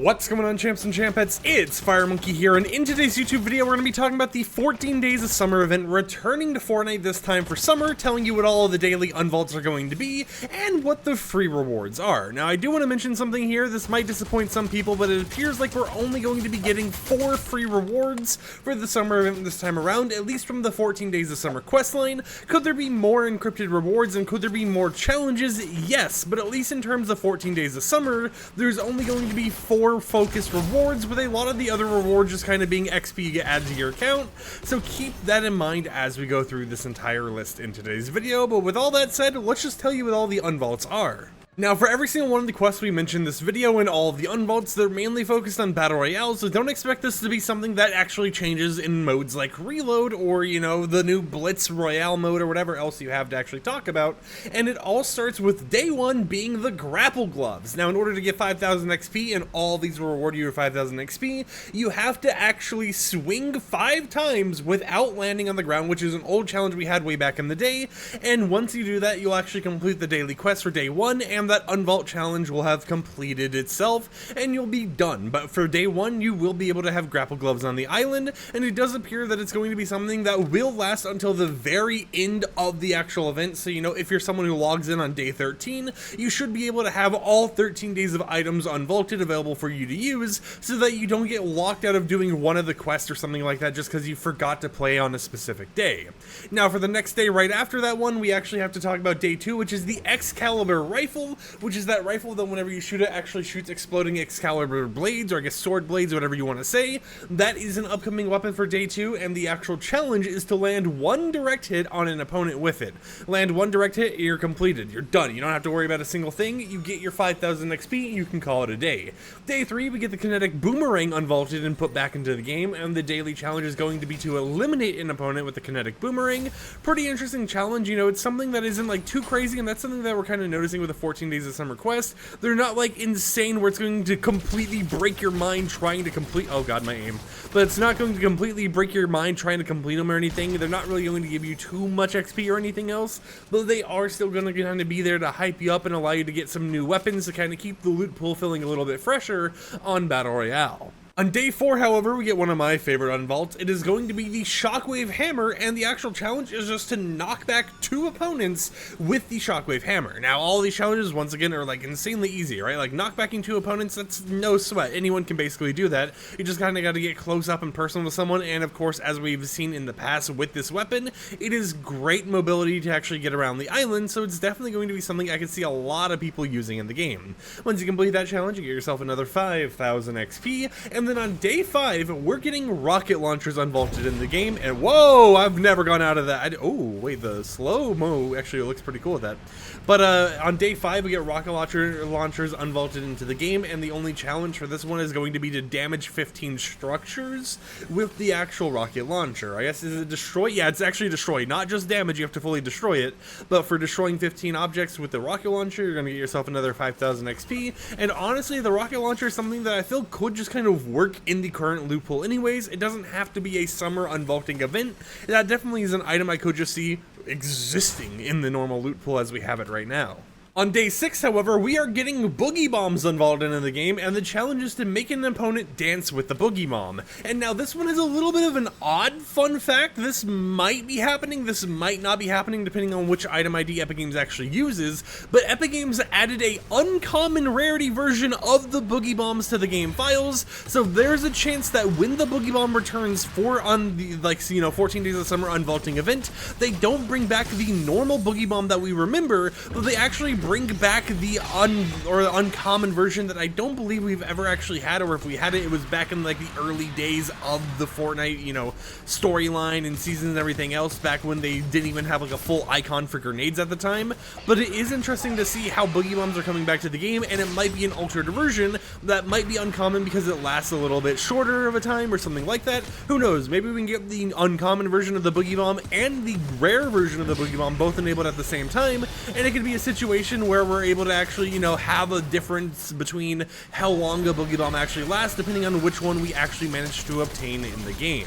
What's going on, champs and champettes? It's FireMonkey here, and in today's YouTube video we're going to be talking about the 14 Days of Summer event returning to Fortnite this time for summer, telling you what all of the daily unvaults are going to be, and what the free rewards are. Now I do want to mention something here. This might disappoint some people, but it appears like we're only going to be getting 4 free rewards for the summer event this time around, at least from the 14 Days of Summer questline. Could there be more encrypted rewards, and could there be more challenges? Yes, but at least in terms of 14 Days of Summer, there's only going to be 4 focused rewards, with a lot of the other rewards just kind of being XP you get added to your account, so keep that in mind as we go through this entire list in today's video. But with all that said, let's just tell you what all the unvaults are. Now, for every single one of the quests we mentioned in this video and all of the unvaults, they're mainly focused on Battle Royale, so don't expect this to be something that actually changes in modes like Reload or, you know, the new Blitz Royale mode or whatever else you have to actually talk about. And it all starts with day 1 being the Grapple Gloves. Now, in order to get 5,000 XP, and all these will reward you with 5,000 XP, you have to actually swing 5 times without landing on the ground, which is an old challenge we had way back in the day. And once you do that, you'll actually complete the daily quest for day 1, and that unvault challenge will have completed itself and you'll be done. But for day 1 you will be able to have grapple gloves on the island, and it does appear that it's going to be something that will last until the very end of the actual event. So, you know, if you're someone who logs in on day 13, you should be able to have all 13 days of items unvaulted available for you to use, so that you don't get locked out of doing one of the quests or something like that just because you forgot to play on a specific day. Now, for the next day right after that one, we actually have to talk about day 2, which is the Excalibur rifle, which is that rifle that whenever you shoot it actually shoots exploding Excalibur blades, or I guess sword blades, whatever you want to say. That is an upcoming weapon for day 2, and the actual challenge is to land 1 direct hit on an opponent with it. Land 1 direct hit, you're completed. You're done. You don't have to worry about a single thing. You get your 5,000 XP, you can call it a day. Day 3, we get the kinetic boomerang unvaulted and put back into the game, and the daily challenge is going to be to eliminate an opponent with the kinetic boomerang. Pretty interesting challenge. You know, it's something that isn't like too crazy, and that's something that we're kind of noticing with the 14 Days of Summer quest. They're not like insane where it's going to completely break your mind trying to complete, oh god, my aim, but it's not going to completely break your mind trying to complete them or anything. They're not really going to give you too much XP or anything else, but they are still going to kind of be there to hype you up and allow you to get some new weapons to kind of keep the loot pool feeling a little bit fresher on Battle Royale. On day 4, however, we get one of my favorite unvaults. It is going to be the Shockwave Hammer, and the actual challenge is just to knock back 2 opponents with the Shockwave Hammer. Now, all these challenges, once again, are like insanely easy, right? Like, knockbacking 2 opponents, that's no sweat. Anyone can basically do that. You just kind of got to get close up and personal to someone, and of course, as we've seen in the past with this weapon, it is great mobility to actually get around the island, so it's definitely going to be something I can see a lot of people using in the game. Once you complete that challenge, you get yourself another 5,000 XP, and then on day 5, we're getting rocket launchers unvaulted in the game, and whoa, I've never gone out of that. Oh, wait, the slow-mo actually looks pretty cool with that. But on day 5, we get rocket launchers unvaulted into the game, and the only challenge for this one is going to be to damage 15 structures with the actual rocket launcher. I guess, is it destroy? Yeah, it's actually destroy, not just damage, you have to fully destroy it, but for destroying 15 objects with the rocket launcher, you're going to get yourself another 5,000 XP, and honestly, the rocket launcher is something that I feel could just kind of work in the current loot pool anyways. It doesn't have to be a summer unvaulting event. That definitely is an item I could just see existing in the normal loot pool as we have it right now. On day 6, however, we are getting Boogie Bombs unvaulted in the game, and the challenge is to make an opponent dance with the Boogie Bomb. And now this one is a little bit of an odd fun fact. This might be happening, this might not be happening, depending on which item ID Epic Games actually uses, but Epic Games added a uncommon rarity version of the Boogie Bombs to the game files, so there's a chance that when the Boogie Bomb returns on the, like, you know, 14 Days of Summer unvaulting event, they don't bring back the normal Boogie Bomb that we remember, but they actually bring back the uncommon version that I don't believe we've ever actually had, or if we had it, it was back in like the early days of the Fortnite, you know, storyline and seasons and everything else, back when they didn't even have like a full icon for grenades at the time. But it is interesting to see how Boogie Bombs are coming back to the game, and it might be an altered version that might be uncommon because it lasts a little bit shorter of a time or something like that. Who knows? Maybe we can get the uncommon version of the Boogie Bomb and the rare version of the Boogie Bomb both enabled at the same time, and it could be a situation where we're able to actually, you know, have a difference between how long a Boogie Bomb actually lasts, depending on which one we actually manage to obtain in the game.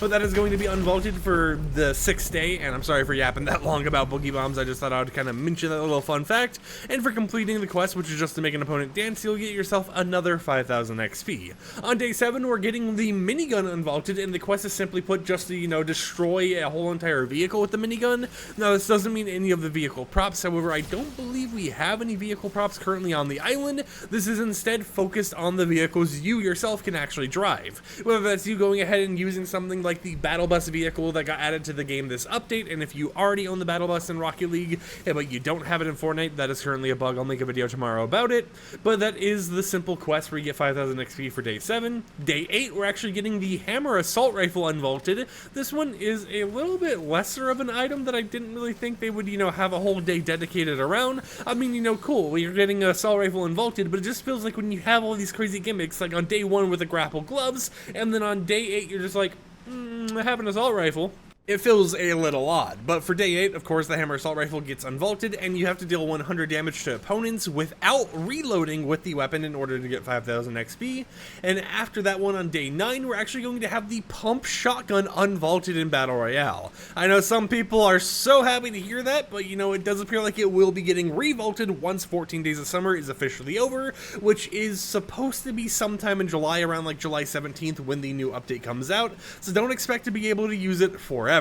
but that is going to be unvaulted for the 6th day, and I'm sorry for yapping that long about boogie bombs. I just thought I would kind of mention that little fun fact. And for completing the quest, which is just to make an opponent dance, you'll get yourself another 5,000 XP. On day 7, we're getting the minigun unvaulted, and the quest is simply put just to, destroy a whole entire vehicle with the minigun. Now, this doesn't mean any of the vehicle props. However, I don't believe we have any vehicle props currently on the island. This is instead focused on the vehicles you yourself can actually drive. Whether that's you going ahead and using something like the Battle Bus vehicle that got added to the game this update, and if you already own the Battle Bus in Rocket League, but you don't have it in Fortnite, that is currently a bug. I'll make a video tomorrow about it, but that is the simple quest where you get 5,000 XP for day 7. Day 8, we're actually getting the Hammer Assault Rifle unvaulted. This one is a little bit lesser of an item that I didn't really think they would, have a whole day dedicated around. I mean, cool, you're getting an assault rifle unvaulted, but it just feels like when you have all these crazy gimmicks, like on day 1 with the grapple gloves, and then on day 8, you're just like, I have an assault rifle. It feels a little odd, but for day 8, of course, the Hammer Assault Rifle gets unvaulted, and you have to deal 100 damage to opponents without reloading with the weapon in order to get 5,000 XP. And after that one on day 9, we're actually going to have the Pump Shotgun unvaulted in Battle Royale. I know some people are so happy to hear that, but it does appear like it will be getting revaulted once 14 Days of Summer is officially over, which is supposed to be sometime in July, around like July 17th when the new update comes out, so don't expect to be able to use it forever.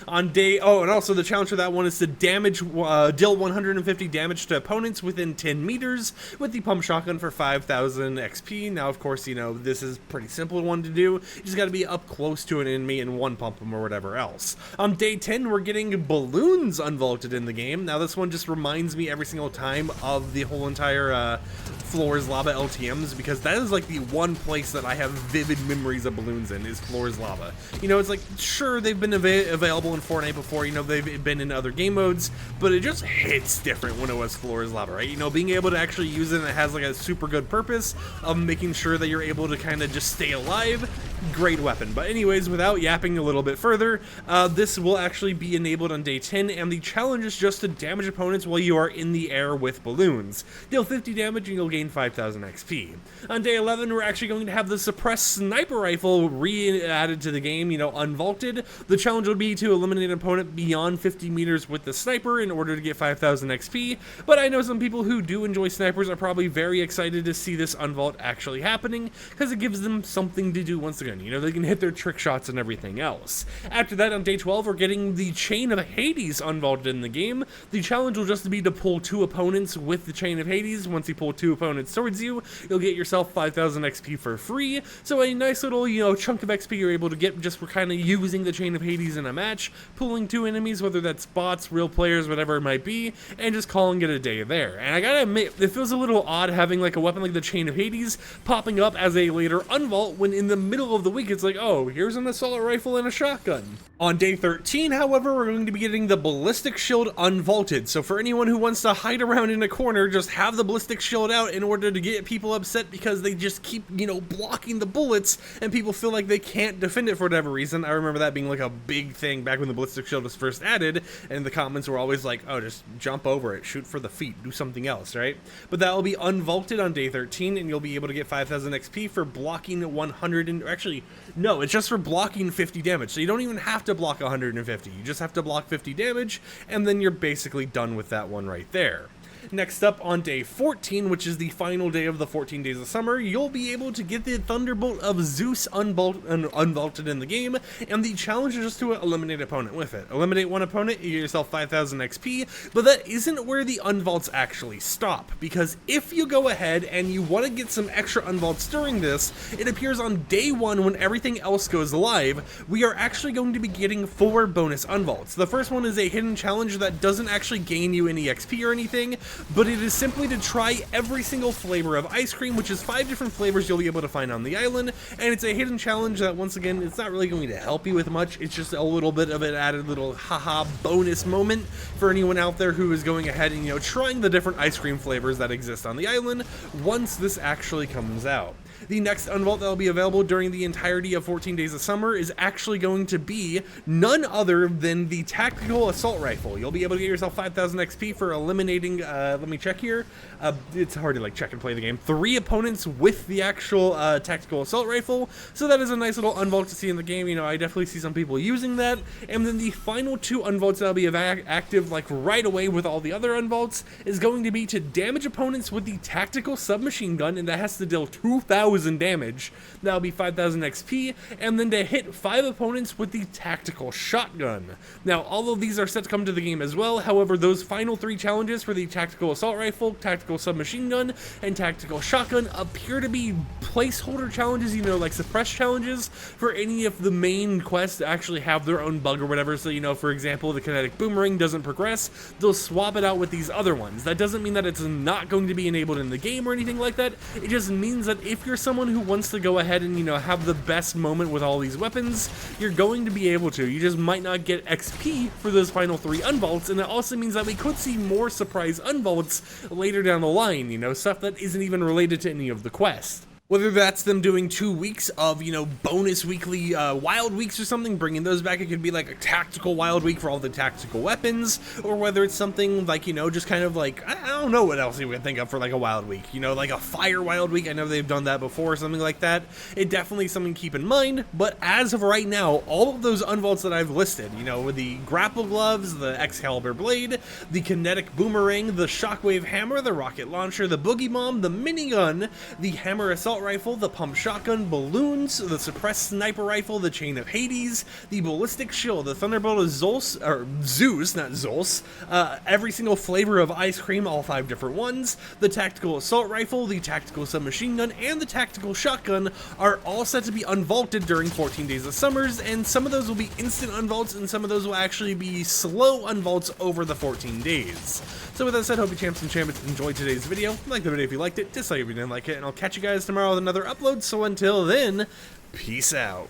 On day, and also the challenge for that one is to deal 150 damage to opponents within 10 meters with the Pump Shotgun for 5,000 XP. Now, of course, this is pretty simple one to do. You just got to be up close to an enemy and one pump them or whatever else. On day 10, we're getting balloons unvaulted in the game. Now, this one just reminds me every single time of the whole entire Floor's Lava LTMs, because that is like the one place that I have vivid memories of balloons in, is Floor's Lava. It's like, sure, they've been available in Fortnite before, they've been in other game modes, but it just hits different when it was Floor's Lava, right? Being able to actually use it, and it has like a super good purpose of making sure that you're able to kind of just stay alive. Great weapon. But anyways, without yapping a little bit further, this will actually be enabled on day 10, and the challenge is just to damage opponents while you are in the air with balloons. Deal 50 damage and you'll gain 5,000 XP. On day 11, we're actually going to have the Suppressed Sniper Rifle re-added to the game, unvaulted. The challenge will be to eliminate an opponent beyond 50 meters with the sniper in order to get 5,000 XP, but I know some people who do enjoy snipers are probably very excited to see this unvault actually happening, because it gives them something to do once again. They can hit their trick shots and everything else. After that, on day 12, we're getting the Chain of Hades unvaulted in the game. The challenge will just be to pull 2 opponents with the Chain of Hades. Once you pull 2 opponents towards you, you'll get yourself 5,000 XP for free, so a nice little, chunk of XP you're able to get just for kind of using the Chain of Hades in a match, pulling 2 enemies, whether that's bots, real players, whatever it might be, and just calling it a day there. And I gotta admit, it feels a little odd having like a weapon like the Chain of Hades popping up as a later unvault when in the middle of the week it's like, oh, here's an assault rifle and a shotgun. On day 13, however, we're going to be getting the Ballistic Shield unvaulted. So for anyone who wants to hide around in a corner, just have the Ballistic Shield out in order to get people upset because they just keep, blocking the bullets and people feel like they can't defend it for whatever reason. I remember that being like a big thing back when the Ballistic Shield was first added, and the comments were always like, oh, just jump over it, shoot for the feet, do something else, right? But that will be unvaulted on day 13, and you'll be able to get 5,000 XP for blocking 100, and actually, no, it's just for blocking 50 damage, so you don't even have to block 150, you just have to block 50 damage, and then you're basically done with that one right there. Next up, on day 14, which is the final day of the 14 Days of Summer, you'll be able to get the Thunderbolt of Zeus unvaulted in the game, and the challenge is just to eliminate an opponent with it. Eliminate 1 opponent, you get yourself 5,000 XP, but that isn't where the unvaults actually stop, because if you go ahead and you want to get some extra unvaults during this, it appears on day 1 when everything else goes live, we are actually going to be getting 4 bonus unvaults. The first one is a hidden challenge that doesn't actually gain you any XP or anything, but it is simply to try every single flavor of ice cream, which is 5 different flavors you'll be able to find on the island, and it's a hidden challenge that, once again, it's not really going to help you with much. It's just a little bit of an added little haha bonus moment for anyone out there who is going ahead and, trying the different ice cream flavors that exist on the island once this actually comes out. the next unvault that will be available during the entirety of 14 Days of Summer is actually going to be none other than the Tactical Assault Rifle. You'll be able to get yourself 5,000 XP for eliminating, let me check here, it's hard to like check and play the game, 3 opponents with the actual Tactical Assault Rifle, so that is a nice little unvault to see in the game. You know, I definitely see some people using that. And then the final 2 unvaults that'll be active like right away with all the other unvaults is going to be to damage opponents with the Tactical Submachine Gun, and that has to deal 2,000 damage. That'll be 5,000 XP, and then to hit 5 opponents with the Tactical Shotgun. Now, all of these are set to come to the game as well. However, those final 3 challenges for the Tactical Assault Rifle, Tactical Submachine Gun, and Tactical Shotgun appear to be placeholder challenges, you know, like suppress challenges for any of the main quests to actually have their own bug or whatever. So, you know, for example, the kinetic boomerang doesn't progress, they'll swap it out with these other ones. That doesn't mean that it's not going to be enabled in the game or anything like that. It just means that if you're someone who wants to go ahead and, you know, have the best moment with all these weapons, you're going to be able to. You just might not get XP for those final 3 unvaults, and it also means that we could see more surprise unvaults later down the line, you know, stuff that isn't even related to any of the quests. Whether that's them doing 2 weeks of, you know, bonus weekly wild weeks or something, bringing those back. It could be like a tactical wild week for all the tactical weapons, or whether it's something like, you know, just kind of like, I don't know what else you would think of for like a wild week, you know, like a fire wild week. I know they've done that before or something like that. It definitely is something to keep in mind, but as of right now, all of those unvaults that I've listed, you know, with the grapple gloves, the Excalibur blade, the kinetic boomerang, the shockwave hammer, the rocket launcher, the boogie bomb, the minigun, the hammer assault rifle, the pump shotgun, balloons, the suppressed sniper rifle, the chain of Hades, the ballistic shield, the thunderbolt of Zeus, not Zeus, every single flavor of ice cream, all 5 different ones, the tactical assault rifle, the tactical submachine gun, and the tactical shotgun are all set to be unvaulted during 14 Days of Summers, and some of those will be instant unvaults, and some of those will actually be slow unvaults over the 14 days. So with that said, hope you champs and champions enjoyed today's video. Like the video if you liked it, dislike if you didn't like it, and I'll catch you guys tomorrow with another upload. So until then, peace out.